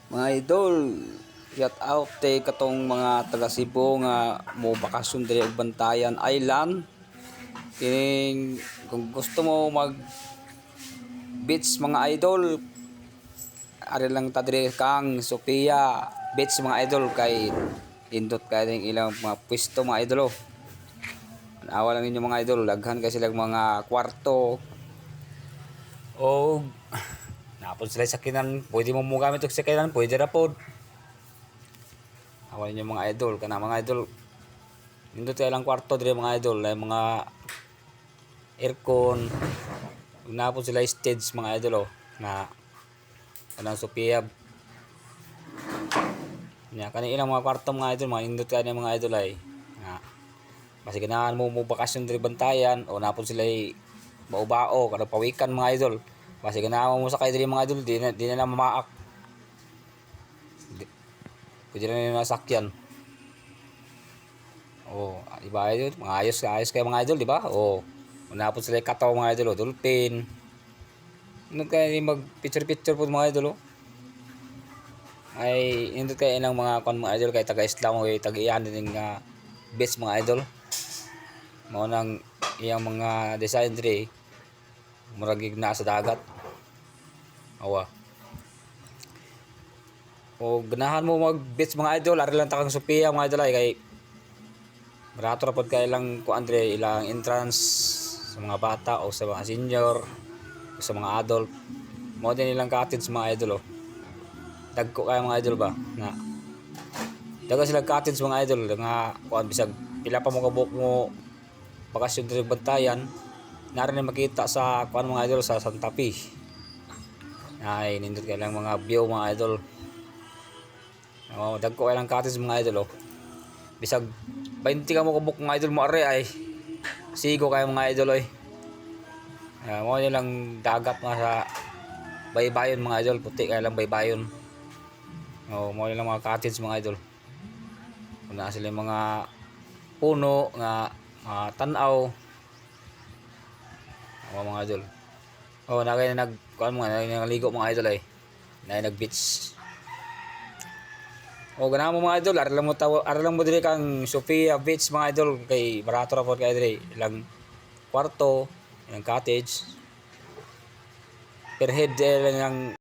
Mga idol, shout out katong mga taga Cebu nga mo bakasyon diri og Bantayan Island. Kining kung gusto mo mag beach mga idol, ari lang ta diri kang Sofia Beach mga idol kay indot kay ning ilang mga pwesto mga idol. Awa lang ninyo mga idol, daghan kay silang mga kwarto. O napod sila sakinan, pwede mo gamit og sakinan, pwede ra pod. Awa ninyo mga idol, kana mga idol. Indot kay lang kwarto diri mga idol, ay mga aircon. Napod sila stage mga idol na kanang Sophia. Nya kani ilang mga kwarto mga idol, mga indot kay mga idol ay nga basi ganahan mo bakasyon diri Bantayan o napod sila bao-bao kada pawikan mga idol. Basi ganahan mo sakay diri mga idol, di na mamaak. Pwede na nila nasakyan. Di ba idol? Mga ayos kay mga idol, di ba? Napod sila kataw mga idol, dolphin. Indot kay mag picture po mga idol. Ay indot kay ilang mga kon mga idol kay taga-Islam o taga-iyan din nga beach mga idol. Mao nang iyang mga design diri murag na sa dagat. Awa. O ganahan mo mag beach mga idol, ari lang ta kang Sophia mga idol ay kay barato ra pod kay ilang kuan diri, ilang entrance sa mga bata o sa mga senior o sa mga adult. Mao din ilang cottage mga idol. Dagko kay mga idol ba nga daga sila cottage mga idol nga kuan bisag pila pa mo kabuk mo bakasyon diri Bantayan, nara ni makita sa kuan mga idol sa Santa Fe. Ay nindot kay lang mga view mga idol. Dagko kay lang cottage mga idol. Bisag 20 ka mo kabuk mga idol mo are ay sigo kay mga idol oy. Mo lang dagat nga sa baybayon mga idol, puti kay lang baybayon. Mo lang mga cottage mga idol. Una sila mga puno nga tan-aw. Mga idol. Nagay nag kuan mga naligo mga idol ay. Nag beach. Ganahan mo mga idol, ara lang mo diri kang Sophia Beach mga idol kay barato ra pod kay diri. Ilang kwarto, ilang cottage. Per head lang